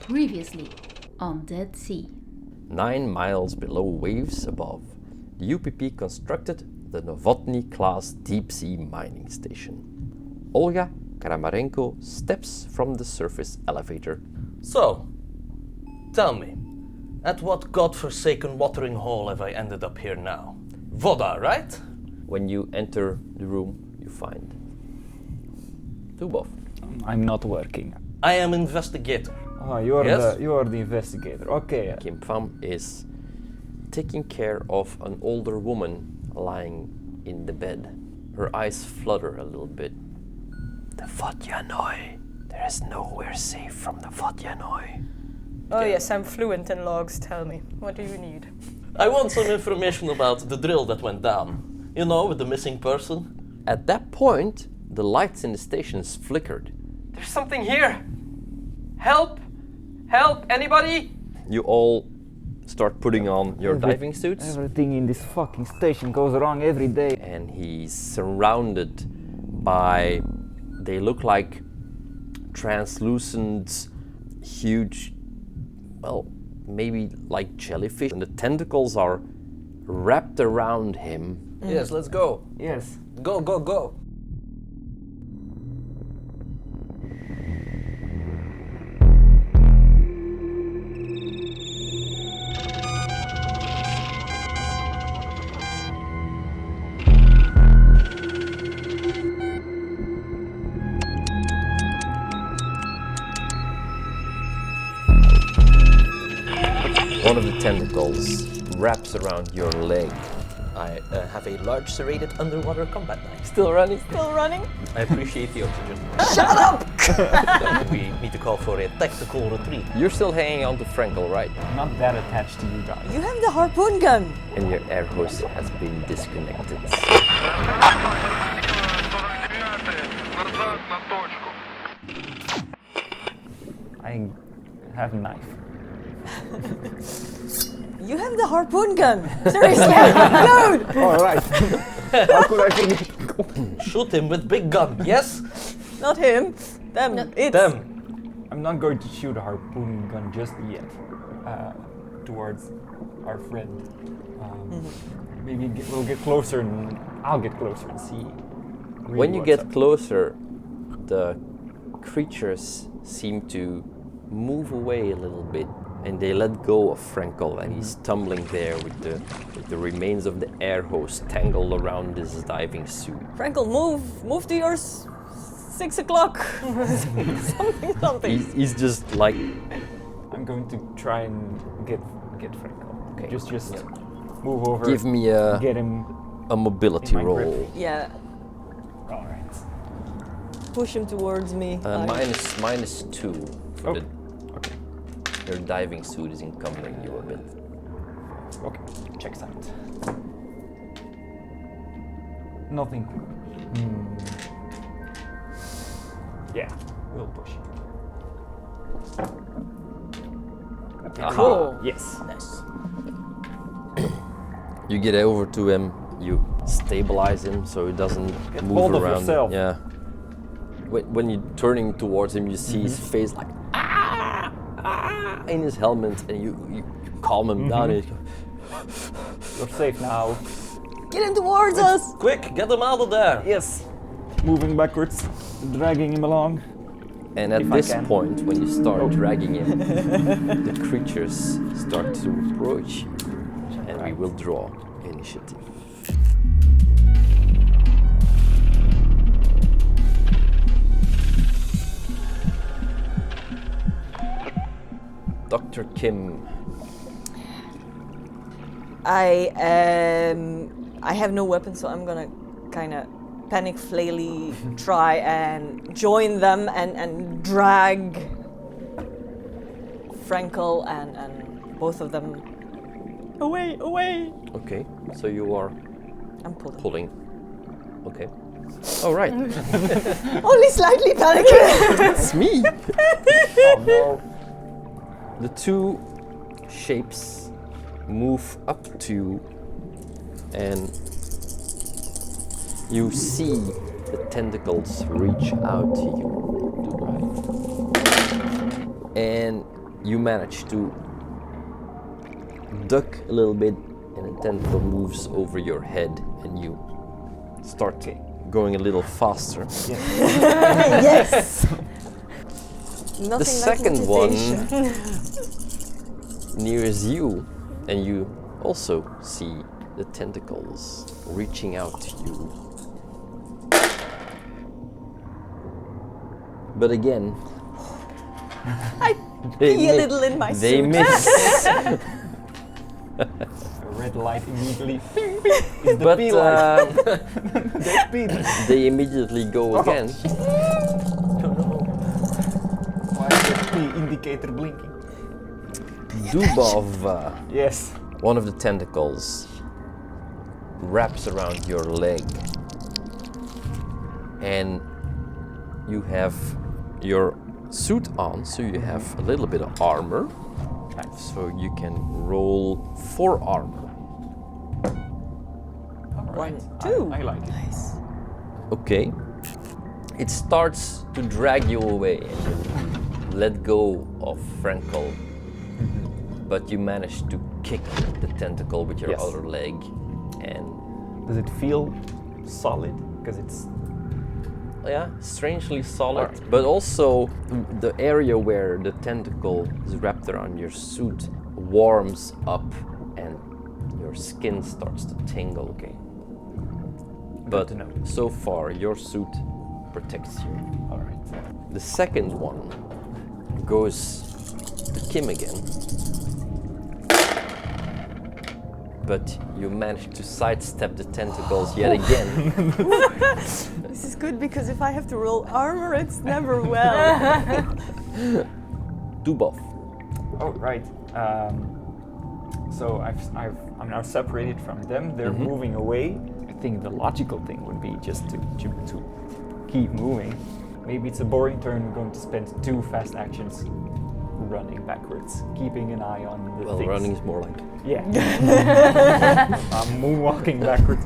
Previously on Dead Sea. 9 miles below waves above, the UPP constructed the Novotny-class deep-sea mining station. Olga Kramarenko steps from the surface elevator. So, tell me, at what godforsaken watering hole have I ended up here now? Voda, right? When you enter the room, you find Dubov. I'm not working. I am investigator. Oh, you are Yes? the investigator. Okay. Pham is taking care of an older woman lying in the bed. Her eyes flutter a little bit. The Vodyanoi. There is nowhere safe from the Vodyanoi. Oh yes, I'm fluent in logs, tell me. What do you need? I want some information about the drill that went down. You know, with the missing person. At that point, the lights in the stations flickered. There's something here! Help! Help! Anybody? You all start putting on your diving suits. Everything in this fucking station goes wrong every day. And he's surrounded by, they look like translucent, huge, well, maybe like jellyfish. And the tentacles are wrapped around him. Yes, let's go. Yes. Go, go, go. One of the tentacles wraps around your leg. I have a large serrated underwater combat knife. Still running? Still running? I appreciate the oxygen. Shut up! We need to call for a tactical retreat. You're still hanging on to Frenkel, right? I'm not that attached to you guys. You have the harpoon gun! And your air hose has been disconnected. I have a knife. You have the harpoon gun! Seriously, dude! All right. How could I forget? Shoot him with big gun, yes? Not him. Them. It's. Them. I'm not going to shoot a harpoon gun just yet. Towards our friend. Maybe we'll get closer, and I'll get closer and see. Really When you what's get up. closer, the creatures seem to move away a little bit, and they let go of Frenkel, and he's tumbling there with the remains of the air hose tangled around his diving suit. Frenkel, move to yours. 6 o'clock. something. He's just like, I'm going to try and get Frenkel. Okay. Just move over. give me Get him. a mobility in my grip. roll. Yeah. All right. Push him towards me. -2 for Oh. the. Your diving suit is encumbering you a bit. Okay. Checks out. Nothing. Yeah, we'll push. Cool. Yes. Nice. You get over to him, you stabilize him so he doesn't move hold of around. yourself. Yeah. When you're turning towards him, you see his face like in his helmet, and you calm him down. And you go, You're safe now. Get him towards us! Quick, get him out of there. Yes. Moving backwards, dragging him along. and at If I this can. point, when you start dragging him, the creatures start to approach you, and we will draw initiative. Dr. Kim. I have no weapon, so I'm gonna kind of panic flaily try and join them and drag Frenkel and both of them away. Okay, so you are I'm pulling. pulling. Okay. All right. Only slightly panicking. It's me. Oh no. The two shapes move up to you, and you see the tentacles reach out to you. And you manage to duck a little bit, and a tentacle moves over your head, and you start going a little faster. Yes! Nothing The second like one meditation. nears you, and you also see the tentacles reaching out to you. But again, I pee a little in my they suit. miss. A red light immediately. It's the But pee light. They peed. they immediately go again. Why is the pee indicator blinking? Dubov, Yes. one of the tentacles wraps around your leg, and you have your suit on, so you have a little bit of armor. So you can roll 4 armor. All right. 1, 2. I like it. Nice. Okay. It starts to drag you away, and you let go of Frenkel, but you manage to kick the tentacle with your Yes. other leg, and Does it feel solid? Because it's yeah, strangely solid, Alright. but also the area where the tentacle is wrapped around your suit warms up and your skin starts to tingle. okay. But to know. so far, your suit protects you. All right. The second one goes to Kim again. But you manage to sidestep the tentacles yet again. This is good because if I have to roll armor, it's never well. Dubov. Oh, right. So I'm now separated from them. They're moving away. I think the logical thing would be just to keep moving. Maybe it's a boring turn. We're going to spend 2 fast actions running backwards, keeping an eye on the Well, things. running is more like. Yeah. I'm moonwalking backwards.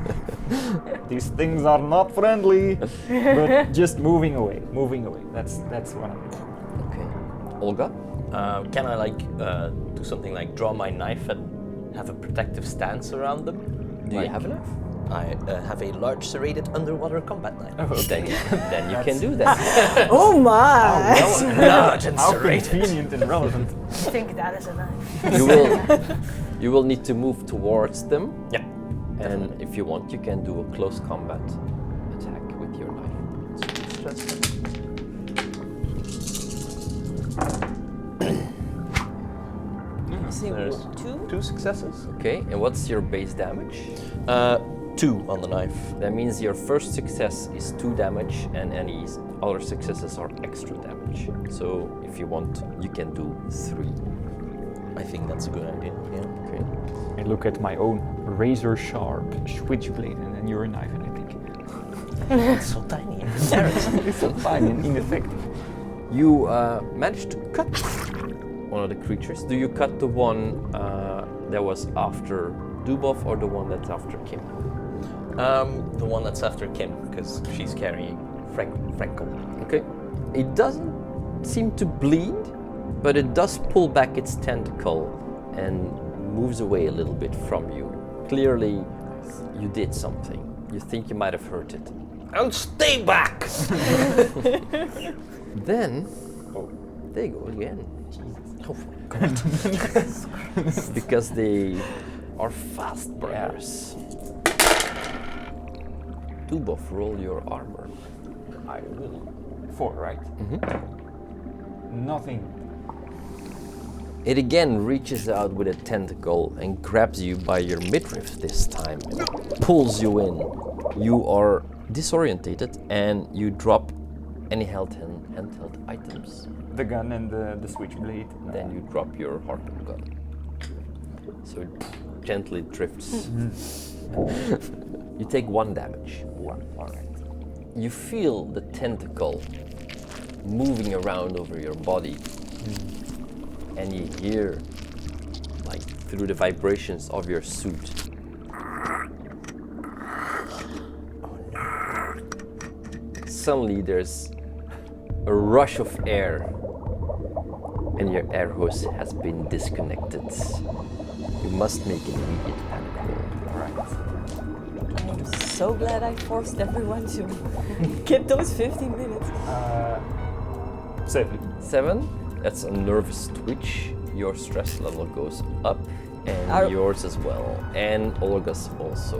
These things are not friendly, but just moving away. That's what I'm doing. Okay. Olga? Can I do something like draw my knife and have a protective stance around them? Do you have enough? I have a large serrated underwater combat knife. Then you can do that. Oh my! Large and How serrated. convenient and relevant. I think that is a knife. You will need to move towards them, Yeah. and if you want, you can do a close combat attack with your knife. There's 2? 2 successes. Okay, and what's your base damage? 2 on the knife. That means your first success is 2 damage, and any other successes are extra damage. So if you want, you can do 3. I think that's a good idea. Yeah. Okay. I look at my own razor sharp switchblade and then your knife, and I think It's so tiny. it's so fine and ineffective. You managed to cut one of the creatures. Do you cut the one that was after Dubov or the one that's after Kim? The one that's after Kim, because she's carrying Frenkel. Okay. It doesn't seem to bleed, but it does pull back its tentacle and moves away a little bit from you. Clearly, you did something. You think you might have hurt it. And stay back! Then, they go again. Oh, Because they are fast burners. Dubov, roll your armor. I will. 4, right? Nothing. It again reaches out with a tentacle and grabs you by your midriff this time and pulls you in. You are disorientated and you drop any handheld items. The gun and the switchblade. Then you drop your harpoon gun. So it gently drifts. You take 1 damage. 1. All right. You feel the tentacle moving around over your body. And you hear, like, through the vibrations of your suit. Suddenly there's a rush of air. and your air hose has been disconnected. You must make an immediate panic roll. I'm so glad I forced everyone to get those 15 minutes. 7. 7, that's a nervous twitch. Your stress level goes up, and Are- yours as well, and Olga's also.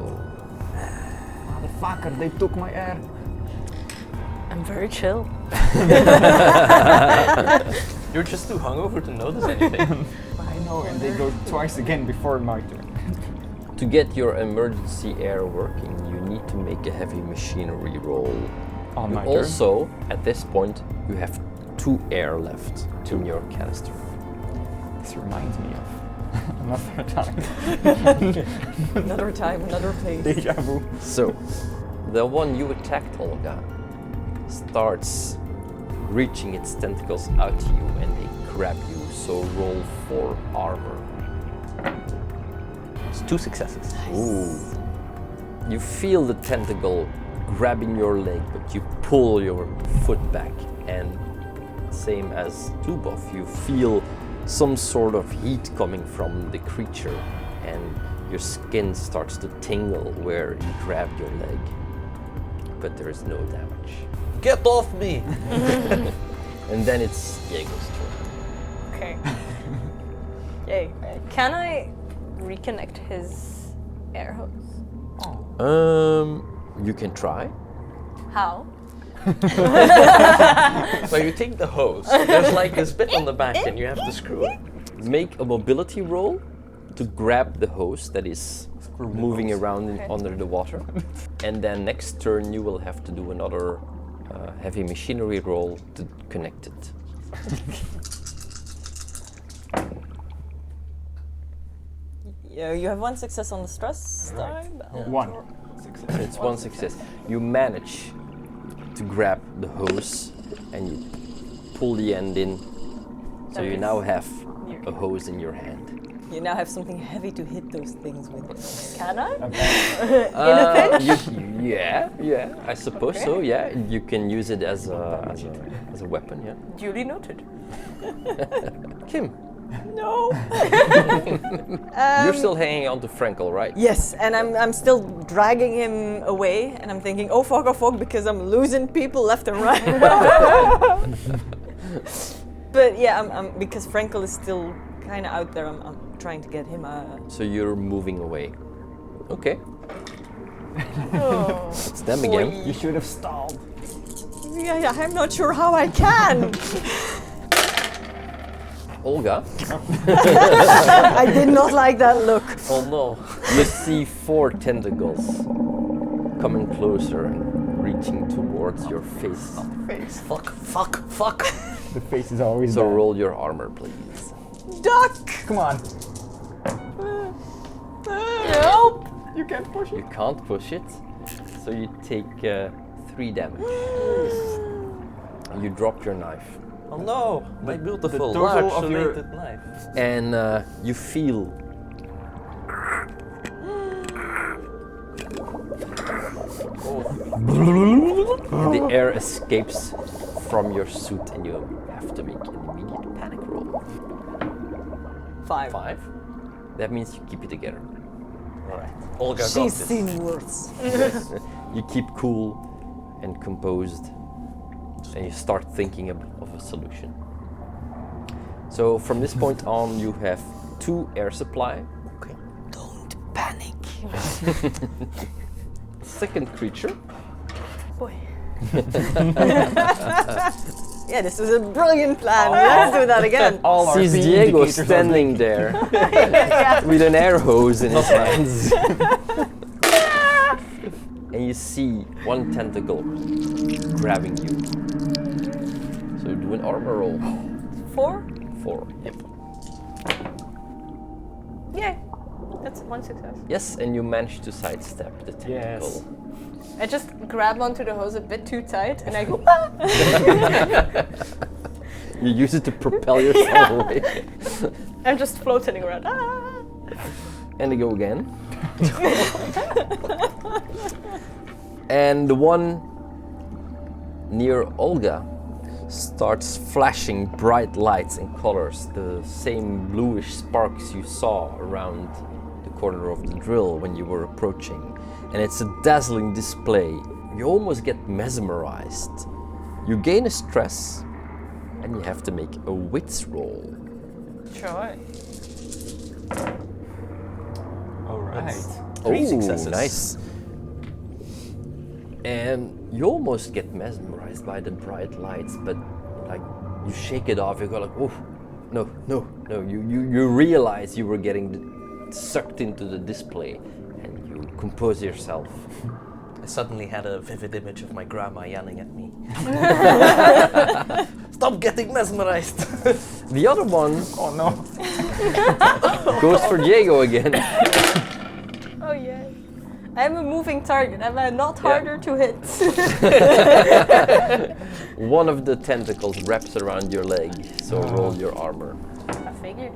Motherfucker, they took my air. I'm very chill. You're just too hungover to notice anything. I know, and they go twice again before my turn. To get your emergency air working, you need to make a heavy machinery roll. On You my turn. also, at this point, you have 2 air left in your canister. This reminds me of another time. Another time, another place. Deja vu. So, the one you attacked, Olga, starts reaching its tentacles out to you and they grab you. So roll for armor. It's 2 successes. Ooh. You feel the tentacle grabbing your leg, but you pull your foot back, and same as Dubov, you feel some sort of heat coming from the creature, and your skin starts to tingle where you grabbed your leg, but there is no damage. Get off me! And then it's Diego's turn. Okay. Yay. Can I reconnect his air hose? You can try. How? So you take the hose, there's like this bit on the back and you have to screw it. Make a mobility roll to grab the hose that is moving around under the water. And then next turn you will have to do another heavy machinery roll to connect it. Yeah, you have 1 success on the stress time. 1. It's 1 success. You manage to grab the hose and you pull the end in. So you now have a hose in your hand. You now have something heavy to hit those things with. Can I? Yeah, I suppose so. Yeah, you can use it as a weapon. Yeah. Duly noted. Kim, No. you're still hanging on to Frenkel, right? Yes, and I'm still dragging him away, and I'm thinking, oh fuck, because I'm losing people left and right. But yeah, I'm because Frenkel is still kind of out there. I'm trying to get him. So you're moving away. Okay, Oh. it's them again. You should have stalled. Yeah, I'm not sure how I can. Olga, I did not like that look. Oh no. you see 4 tentacles coming closer and reaching towards your face. Fuck. The face is always So bad. roll your armor, please. Duck. Come on. Nope. You can't push You it. can't push it, so you take 3 damage. You drop your knife. Oh no, my beautiful total large of your- serrated knife. And you feel and the air escapes from your suit and you have to make an immediate panic roll. 5. 5. That means you keep it together. Alright. Olga got She's this. seen worse. You keep cool and composed and you start thinking of a solution. So from this point on you have 2 air supply. Okay. Don't panic. Second creature. Boy. Yeah, this was a brilliant plan. Let's do that again. All our Sees three Diego indicators are standing there with an air hose in his hands. And you see 1 tentacle grabbing you. So do an armor roll. 4? 4. Yep. Yay. That's 1 success. Yes, and you manage to sidestep the tentacle. Yes. I just grab onto the hose a bit too tight and I go, You use it to propel yourself away. I'm just floating around. Ah. And they go again. And the one near Olga starts flashing bright lights and colors, the same bluish sparks you saw around the corner of the drill when you were approaching. And it's a dazzling display. You almost get mesmerized. You gain a stress, and you have to make a wits roll. Sure. All right. Three successes. Nice. And you almost get mesmerized by the bright lights, but like you shake it off. You go like, oh, no. You realize you were getting sucked into the display, and you compose yourself. I suddenly had a vivid image of my grandma yelling at me. Stop getting mesmerized! The other one Oh no. goes for Diego again. Oh yeah. I'm a moving target. Am I not Yeah. harder to hit? One of the tentacles wraps around your leg, so roll your armor. I figured.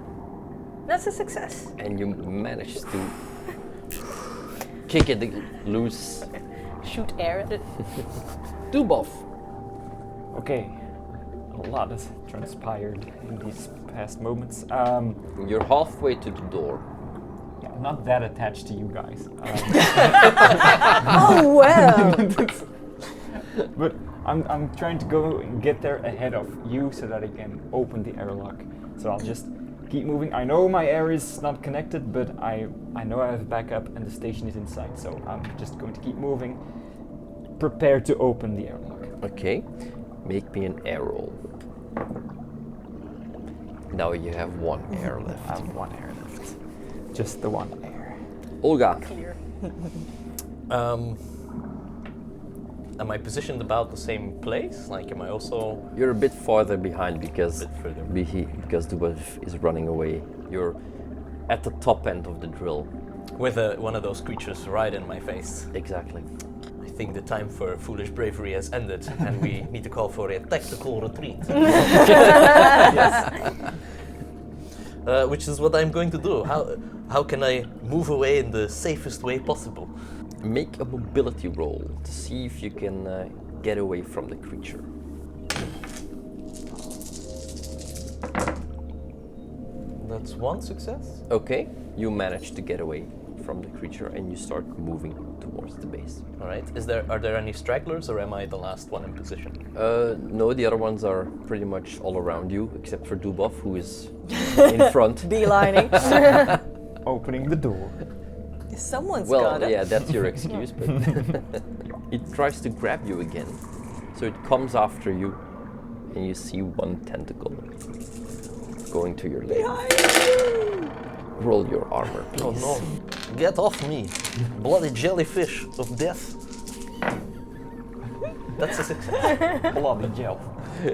That's a success. And you manage to kick it loose. Shoot air at it. Dubov. Okay. A lot has transpired in these past moments. You're halfway to the door. Yeah, I'm not that attached to you guys. Oh well. But I'm trying to go and get there ahead of you so that I can open the airlock. So I'll just keep moving. I know my air is not connected, but I know I have backup and the station is inside. So I'm just going to keep moving, prepared to open the airlock. Okay, make me an air roll. Now you have one air I left. have one air left. Just the one air. Olga. Clear. Am I positioned about the same place? Like, am I also... You're a bit farther behind because A bit further. because Dubov is running away. You're at the top end of the drill. With one of those creatures right in my face. Exactly. I think the time for foolish bravery has ended, and we need to call for a tactical retreat. Which is what I'm going to do. How can I move away in the safest way possible? Make a mobility roll to see if you can get away from the creature. That's one success. Okay, you manage to get away from the creature and you start moving towards the base. All right. Are there any stragglers, or am I the last one in position? No, the other ones are pretty much all around you, except for Dubov, who is in front. Beelining. Opening the door. Someone's Well, got it. yeah, that's your excuse, but it tries to grab you again. So it comes after you, and you see one tentacle going to your leg. Roll your armor, please. Oh no! Get off me, bloody jellyfish of death! That's a success. Bloody gel.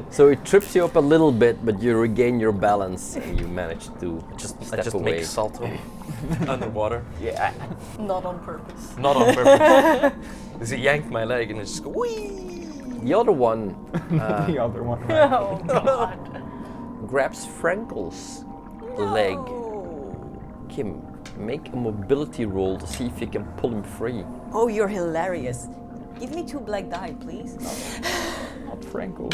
So it trips you up a little bit, but you regain your balance and you manage to I step just away. make salto underwater. Yeah. Not on purpose. Not on purpose. Because he yanked my leg and it just go whee. The other one The other one. Right? Oh god. grabs Frenkel's leg. Kim, make a mobility roll to see if you can pull him free. Oh, you're hilarious. Give me 2 black die, please. Not Frenkel.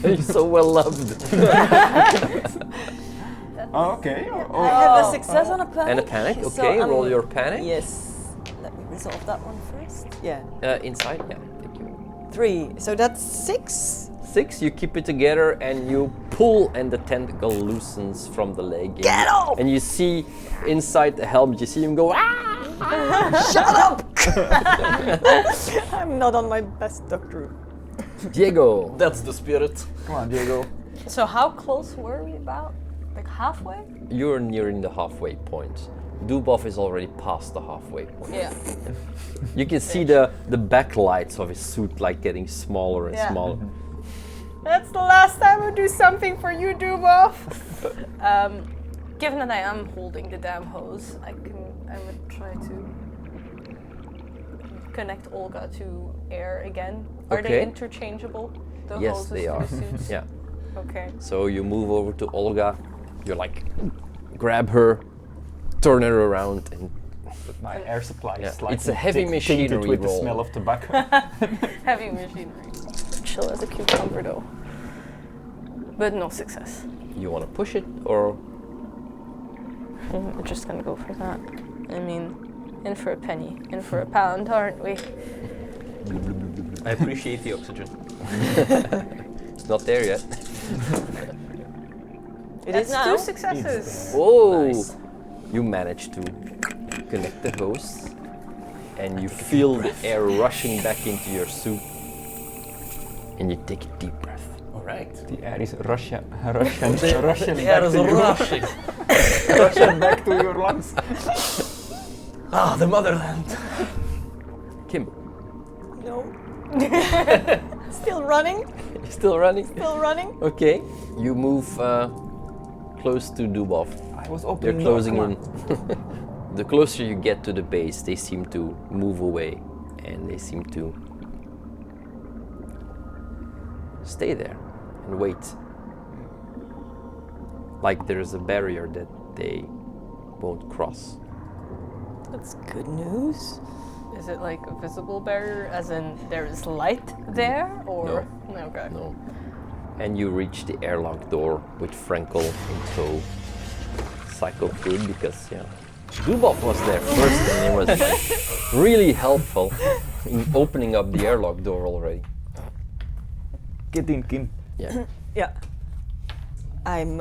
He's so well loved. Oh, okay. I have a success on a panic. And a panic, so okay, I'm- roll your panic. Yes. Let me resolve that one first. Yeah. Inside, yeah, thank you. 3. So that's 6. 6, you keep it together and you pull and the tentacle loosens from the leg. Get off! And you see inside the helmet, you see him go, ah! Shut up! I'm not on my best doctor. Diego. That's the spirit. Come on, Diego. So how close were we about? Like halfway? You're nearing the halfway point. Dubov is already past the halfway point. Yeah. You can see the backlights of his suit like getting smaller and Yeah. smaller. That's the last time I do something for you, Dubov. Given that I am holding the damn hose, I would try to connect Olga to air again. Are they Okay. interchangeable? The Yes, hoses they to are. the suits? Yeah. Okay. So you move over to Olga, you like grab her, turn her around, and But my air supply Yeah, is slightly it's a heavy tainted machinery with roll. the smell of tobacco. Heavy machinery. chill as a cucumber though. But no success. You want to push it, or We're just gonna go for that. I mean, in for a penny, in for a pound, aren't we? I appreciate the oxygen. it's not there yet? It That's is now. 2 successes. Whoa! Nice. You manage to connect the hose, and you feel the air rushing back into your suit, and you take a deep breath. All right. The air is Russian The back air is to you. rushing. Russian back to your lungs. Ah, the motherland. Kim, No. Still running. you still running? Still running. Okay. You move close to Dubov. I was They're opening closing door, in. The closer you get to the base, they seem to move away, and they seem to stay there and wait. Like there's a barrier that they won't cross. That's good news. Is it like a visible barrier, as in there is light there, or no? Okay. No. And you reach the airlock door with Frenkel in tow. Cycle good because Dubov was there first and he was really helpful in opening up the airlock door already. Get in, Kim. Yeah. Yeah. I'm.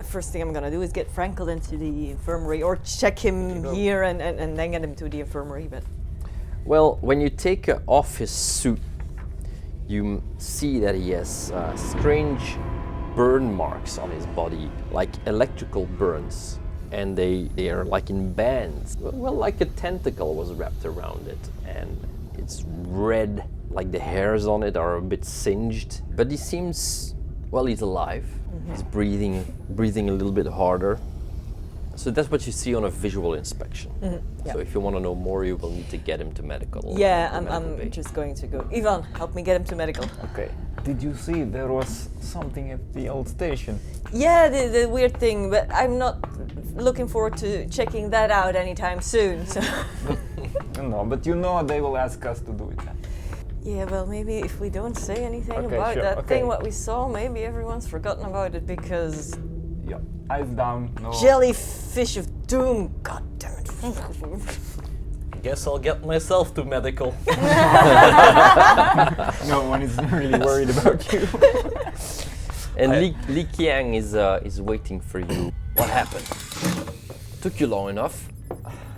First thing I'm gonna do is get Frenkel into the infirmary, or check him here and then get him to the infirmary. But Well, when you take off his suit, you see that he has strange burn marks on his body, like electrical burns, and they are like in bands. Well, like a tentacle was wrapped around it, and it's red, like the hairs on it are a bit singed. But he seems, well, he's alive. He's breathing a little bit harder. So that's what you see on a visual inspection. Yeah. So if you want to know more, you will need to get him to medical. yeah, medical I'm bay. just going to go. Ivan, help me get him to medical. Okay. Did you see there was something at the old station? Yeah, the weird thing, but I'm not looking forward to checking that out anytime soon. So. No, but you know they will ask us to do it then. Yeah, well, maybe if we don't say anything Okay, about sure, that okay. thing, what we saw, maybe everyone's forgotten about it because Yeah. Eyes down. No. jellyfish of doom. God damn it. Guess I'll get myself to medical. No one is really worried about you. And Li Qiang is waiting for you. What happened? Took you long enough.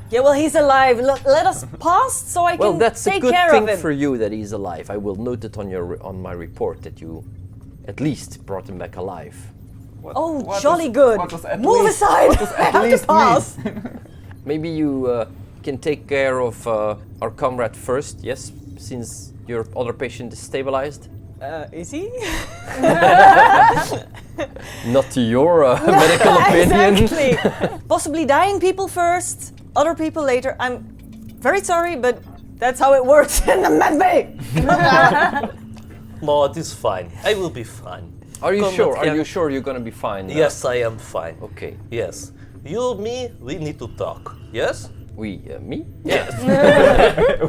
Yeah, well, he's alive. Let us pass so I Well, can that's a take good care thing of him. for you that he's alive. I will note it on my report that you at least brought him back alive. Oh, What jolly was- good. what was at Move least- aside. what was I at have to least pass. Maybe you can take care of our comrade first, yes, since your other patient is stabilized. Is he? Not to your medical opinion. Exactly. Possibly dying people first, other people later. I'm very sorry, but that's how it works in the med bay. No, it is fine. I will be fine. Are you Comrade sure? Are Qiang. you sure you're gonna be fine? Yes, I am fine. Okay. Yes. You, me, we need to talk. Yes? Me? Yes.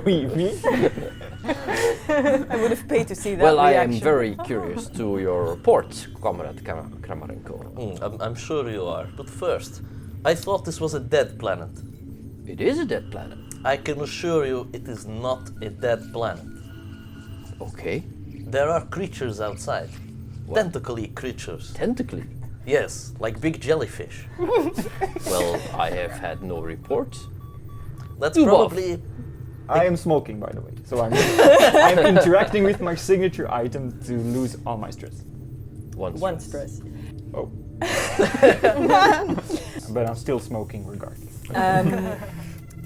Me? I would have paid to see that Well, I reaction. am very curious to your report, Comrade Kramarenko. I'm sure you are. But first, I thought this was a dead planet. It is a dead planet. I can assure you it is not a dead planet. Okay. There are creatures outside. Tentacly creatures. Tentacly. Yes, like big jellyfish. Well, I have had no report. That's Dubov. probably... I am smoking, by the way, so I'm interacting with my signature item to lose all my stress. One stress. Oh. But I'm still smoking regardless.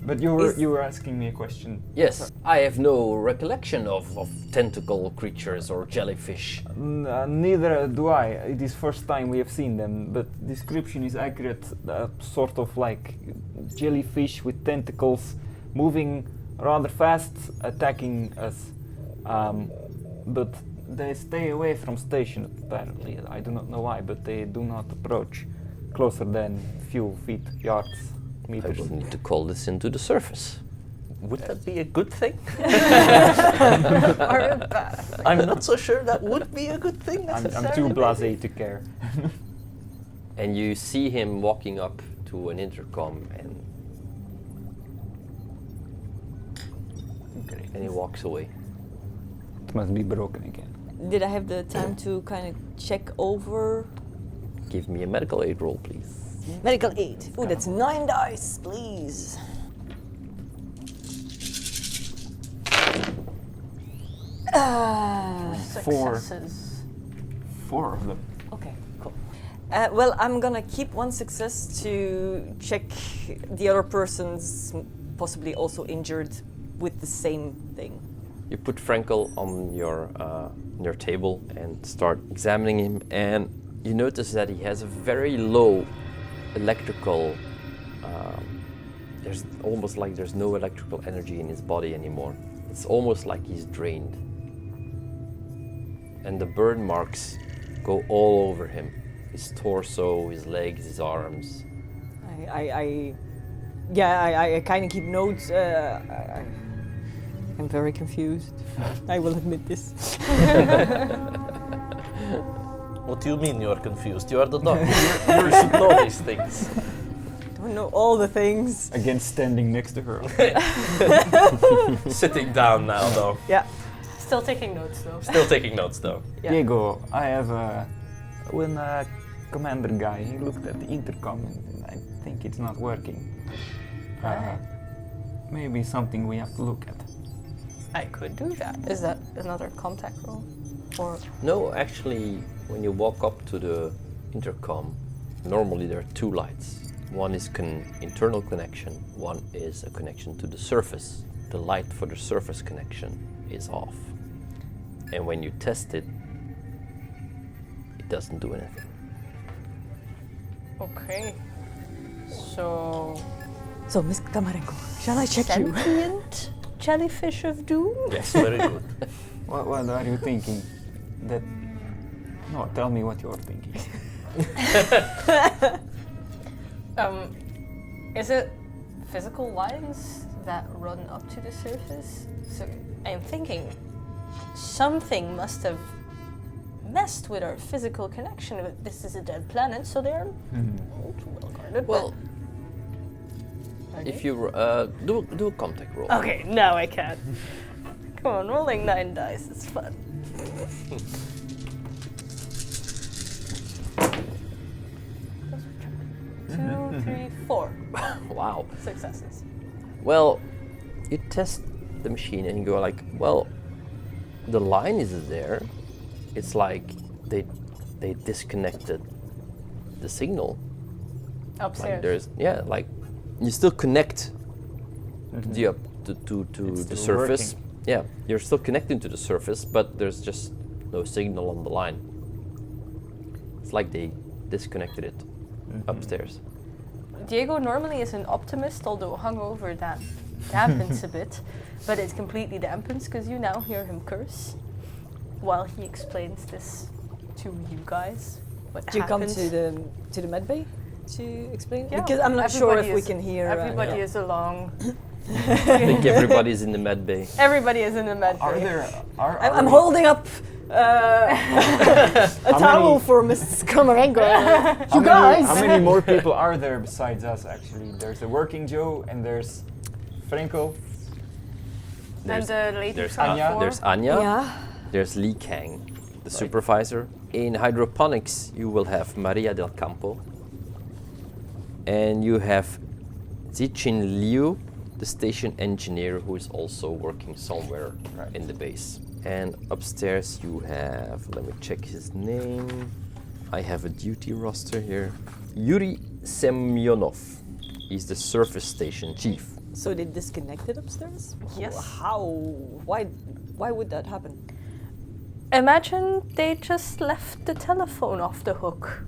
But you were asking me a question. Yes, I have no recollection of tentacle creatures or jellyfish. Neither do I. It is first time we have seen them, but description is accurate. Sort of like jellyfish with tentacles, moving rather fast, attacking us. But they stay away from station apparently. I do not know why, but they do not approach closer than few feet, yards, I meters. will need to call this into the surface. Would that be a good thing? Or a bad thing? I'm not so sure that would be a good thing I'm necessarily. too blasé to care. And you see him walking up to an intercom and he walks away. It must be broken again. Did I have the time to kind of check over Give me a medical aid roll, please. medical aid? Ooh, that's 9 dice, please. Successes. 4 of them. Okay, cool. Well, I'm gonna keep one success to check the other person's possibly also injured with the same thing. You put Frenkel on your table and start examining him, and you notice that he has a very low electrical. There's almost like there's no electrical energy in his body anymore. It's almost like he's drained, and the burn marks go all over him. His torso, his legs, his arms. I kind of keep notes. I'm very confused. I will admit this. What do you mean you're confused? You are the doctor. You should know these things. Don't know all the things. Again, standing next to her. Sitting down now, though. Yeah. Still taking notes though. Still taking notes, though. Yeah. Diego, I have when commander guy, he looked at the intercom and I think it's not working. Maybe something we have to look at. I could do that. Is that another contact roll? Or No, actually, when you walk up to the intercom, normally there are 2 lights. One is internal connection, one is a connection to the surface. The light for the surface connection is off. And when you test it, it doesn't do anything. okay. So So, Miss Kramarenko, shall I check you? sentient jellyfish of doom? Yes, very good. What are you thinking? That? No, tell me what you're thinking. Is it physical lines that run up to the surface? So I'm thinking something must have messed with our physical connection. This is a dead planet, so they're not well guarded. Well, but if you do a contact roll. okay, no, I can't. Come on, rolling 9 dice. It's fun. 2, 3, 4 Wow. successes. Well, you test the machine and you go like, well, the line is there. It's like they disconnected the signal. Upstairs. Like there's like you still connect the up to It's the still surface. working. Yeah, you're still connecting to the surface, but there's just no signal on the line. It's like they disconnected it upstairs. Diego normally is an optimist, although hungover that dampens a bit, but it completely dampens because you now hear him curse while he explains this to you guys. What Do you come happened. to the med bay to explain? Yeah, Because I'm not sure if everybody we is- can hear. Everybody yeah. is along. I think everybody's in the med bay. Everybody is in the med Are bay. there? I'm holding up a towel many- for Mrs. Kramarenko. How guys! How many more people are there besides us? Actually, there's a working Joe and there's Frenkel. And the lady There's from Anya. before. There's Anya. Yeah. There's Li Kang, the supervisor. In hydroponics, you will have Maria del Campo. And you have Zichin Liu, the station engineer, who is also working somewhere in the base. And upstairs you have, let me check his name. I have a duty roster here. Yuri Semyonov. He's the surface station chief. So they disconnected upstairs? Yes. How? Why would that happen? Imagine they just left the telephone off the hook.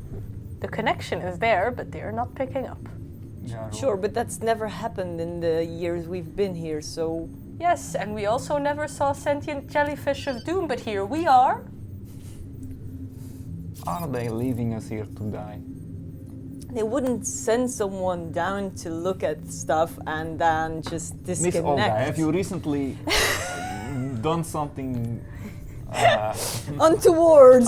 The connection is there, but they're not picking up. Yeah, Sure, but that's never happened in the years we've been here, so... Yes, and we also never saw sentient jellyfish of doom, but here we are. Are they leaving us here to die? they wouldn't send someone down to look at stuff and then just disconnect. Miss Olga, have you recently done something Untowards.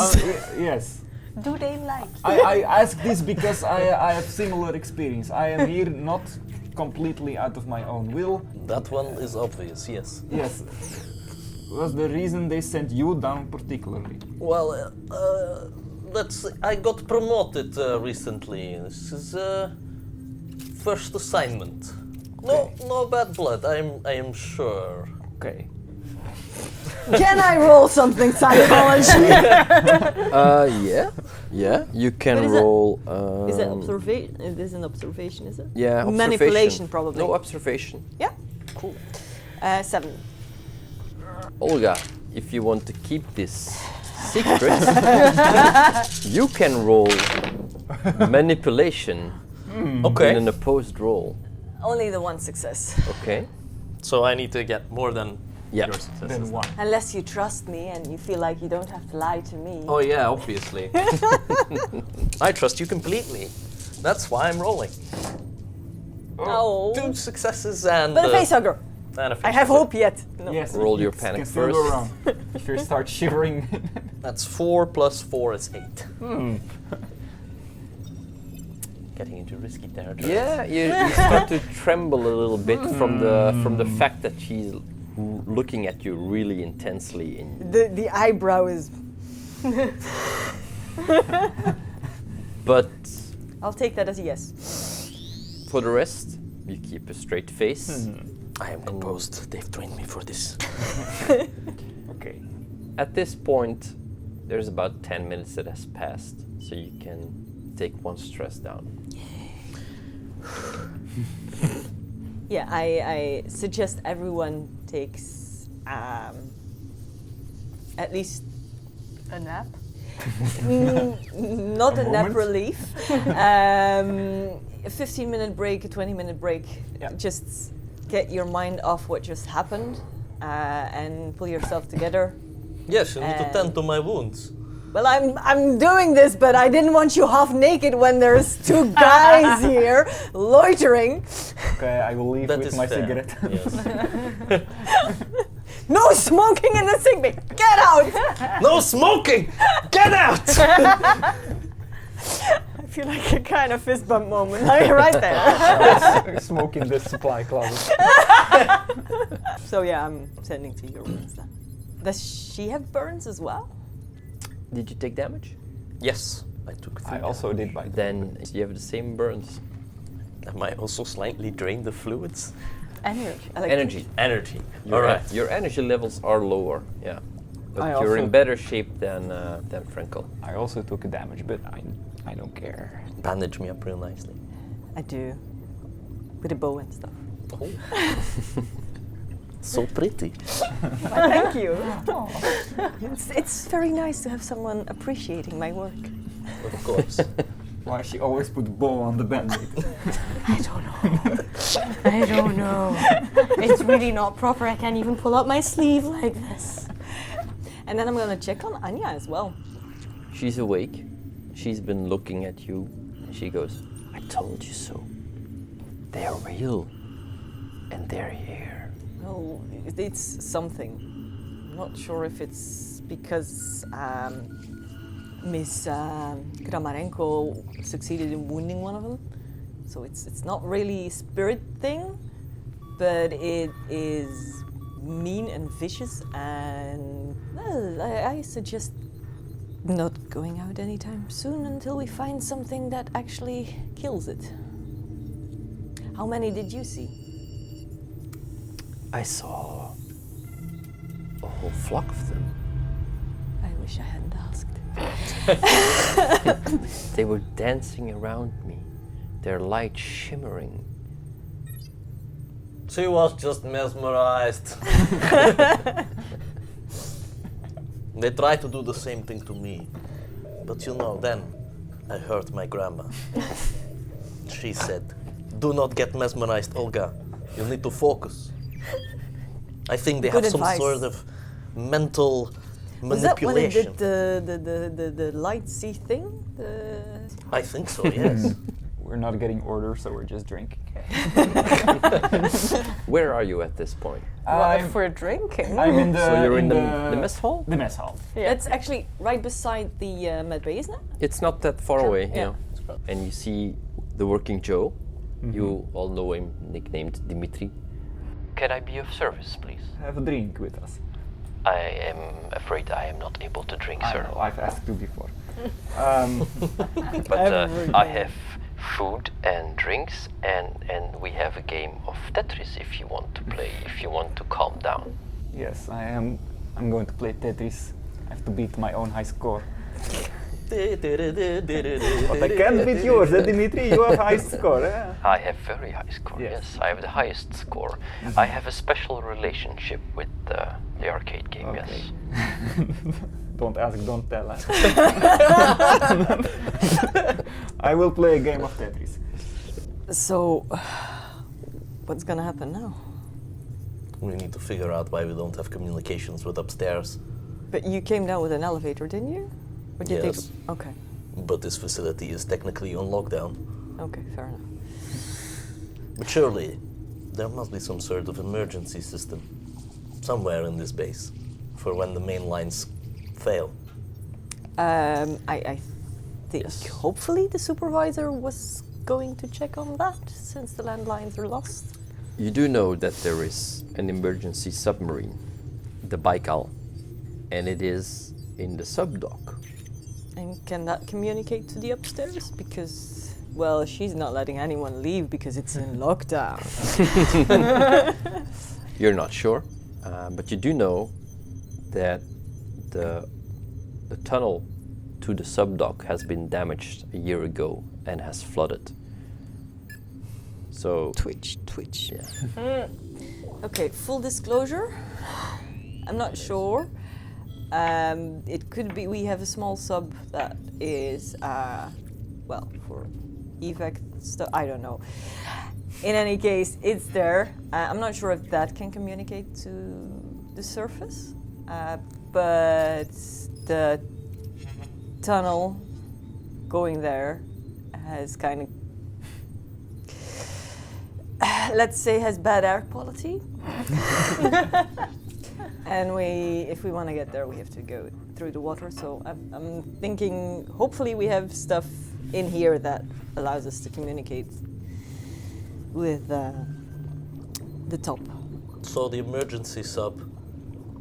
yes. Do they like? I ask this because I have similar experience. I am here not completely out of my own will. That one is obvious, yes. Yes. Was the reason they sent you down particularly? Well, let's see. I got promoted recently. This is first assignment. No bad blood. I am sure. Okay. Can I roll something psychology? Yeah. You can What is it? roll. Is it observation? It is an observation, is it? Yeah, observation. Manipulation, probably. No observation. Yeah. Cool. 7. Olga, if you want to keep this secret, you can roll manipulation Okay. in an opposed roll. Only the one success. Okay. So I need to get more than Yeah. your successes. Then 1. Unless you trust me and you feel like you don't have to lie to me. Oh yeah, obviously. I trust you completely. That's why I'm rolling. Oh. 2 successes and But a facehugger. and a I have facehugger. hope yet. No. Yes. Roll it your can panic still first. Go wrong. If you start shivering. That's 4 plus 4 is 8. Getting into risky territory. Yeah, you start to tremble a little bit from the fact that she's looking at you really intensely. The eyebrow is. But I'll take that as a yes. for the rest, you keep a straight face. I am composed. They've trained me for this. Okay. At this point, there's about 10 minutes that has passed, so you can take one stress down. Yeah, I suggest everyone takes at least A nap? not a nap moment? relief. A 15-minute break, a 20-minute break. Yeah. Just get your mind off what just happened and pull yourself together. Yes, you need to tend to my wounds. Well, I'm doing this, but I didn't want you half naked when there's 2 guys here loitering. Okay, I will leave That with is my fair. cigarette. Yes. No smoking in the sick bay. Get out! No smoking! Get out! I feel like a kind of fist bump moment. Right there. Smoke in the supply closet. So yeah, I'm sending to your rooms then. Does she have burns as well? Did you take damage? Yes, I took 3. I also did by Then you have the same burns. Am I also slightly drained the fluids? Energy. Energy. Your, All right. Your energy levels are lower, yeah. But I you're in also- better shape than Frenkel. I also took a damage, but I don't care. Bandage me up real nicely. I do. With a bow and stuff. Oh. So pretty. Thank you. It's very nice to have someone appreciating my work. Of course. Why she always put bow on the band-aid? I don't know. It's really not proper. I can't even pull up my sleeve like this. And then I'm gonna check on Anya as well. She's awake. She's been looking at you. And she goes, I told you so. They're real. And they're here. Oh, it's something. I'm not sure if it's because Miss Kramarenko succeeded in wounding one of them. So it's not really a spirit thing, but it is mean and vicious, and well, I suggest not going out anytime soon until we find something that actually kills it. How many did you see? I saw a whole flock of them. I wish I hadn't asked. They were dancing around me, their light shimmering. She was just mesmerized. They tried to do the same thing to me. But you know, then I heard my grandma. She said, do not get mesmerized, Olga. You need to focus. I think they Good have some advice. sort of mental Was that when it manipulation. did the light sea thing? I think so, yes. We're not getting orders, so we're just drinking. Where are you at this point? Well, if we're drinking. I'm in the. So you're in the mess hall? The mess hall. Yeah. It's actually right beside the med bay, isn't it? It's not that far away, Yeah. you know. And you see the working Joe. You all know him, nicknamed Dimitri. Can I be of service, please? Have a drink with us. I am afraid I am not able to drink, I sir. know, I've asked you before. But I have food and drinks, and we have a game of Tetris if you want to play, if you want to calm down. Yes, I'm going to play Tetris. I have to beat my own high score. But I can't beat yours, Dimitri. You have high score. Eh? I have very high score, Yes. yes. I have the highest score. I have a special relationship with the arcade game, yes. Don't ask, don't tell. Huh? I will play a game of Tetris. So, what's gonna happen now? We need to figure out why we don't have communications with upstairs. But you came down with an elevator, didn't you? Or did Yes. they? Okay. But this facility is technically on lockdown. Okay, fair enough. But surely, there must be some sort of emergency system somewhere in this base for when the main lines fail. I think Yes. hopefully the supervisor was going to check on that since the landlines are lost. You do know that there is an emergency submarine, the Baikal, and it is in the subdock. And can that communicate to the upstairs? Because, well, she's not letting anyone leave because it's in lockdown. You're not sure, but you do know that the tunnel to the subdock has been damaged a year ago and has flooded. So, Twitch. yeah. Okay, full disclosure, I'm not sure. It could be we have a small sub that is, well, for evac stuff, I don't know. In any case, it's there. I'm not sure if that can communicate to the surface, but the tunnel going there has kind of, let's say, has bad air quality. And if we want to get there, we have to go through the water. So I'm thinking, hopefully we have stuff in here that allows us to communicate with the top. So the emergency sub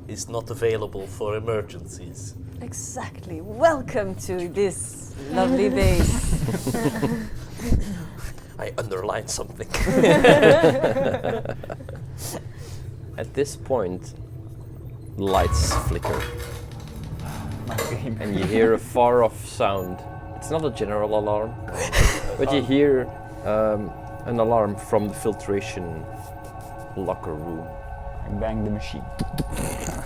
is not available for emergencies. Exactly. Welcome to this lovely base. I underlined something. At this point, lights flicker, My game. and you hear a far-off sound. It's not a general alarm, but you hear an alarm from the filtration locker room. I bang the machine.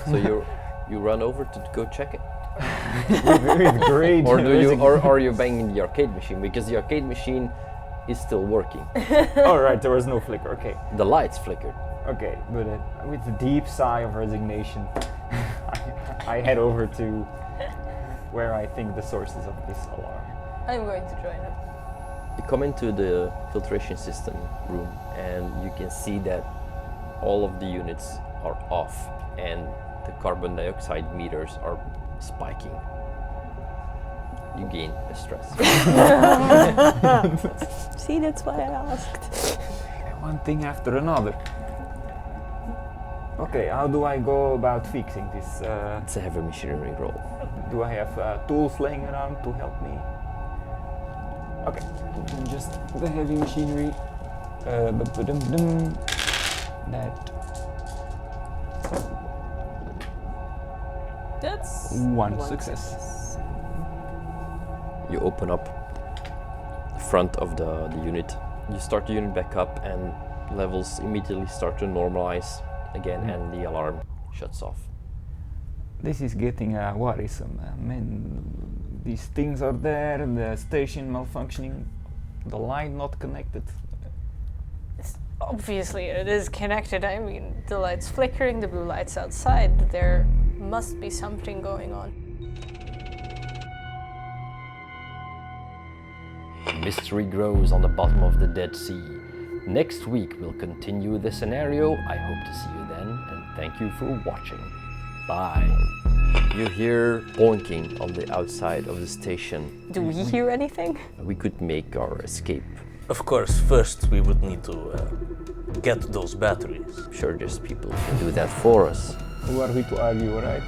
So you run over to go check it, With great. or are you banging the arcade machine, because the arcade machine is still working. Oh right, there was no flicker. Okay. The lights flickered. Okay, but with a deep sigh of resignation, I head over to where I think the sources of this alarm. I'm going to join him. You come into the filtration system room, and you can see that all of the units are off, and the carbon dioxide meters are spiking. You gain a stress. See, that's why I asked. One thing after another. Okay, how do I go about fixing this? It's a heavy machinery roll. Do I have tools laying around to help me? Okay, then just the heavy machinery. That That's one success. You open up the front of the unit. You start the unit back up, and levels immediately start to normalize again, and the alarm shuts off. This is getting worrisome. These things are there, the station malfunctioning, the line not connected. Obviously, it is connected. I mean, the light's flickering, the blue light's outside. There must be something going on. Mystery grows on the bottom of the Dead Sea. Next week we'll continue the scenario. I hope to see you then, and thank you for watching. Bye. You hear boinking on the outside of the station. Do we hear anything? We could make our escape. Of course, first we would need to get those batteries. Sure, just people can do that for us. Who are we to argue, right?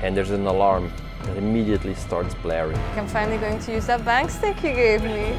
And there's an alarm that immediately starts blaring. I'm finally going to use that bank stick you gave me.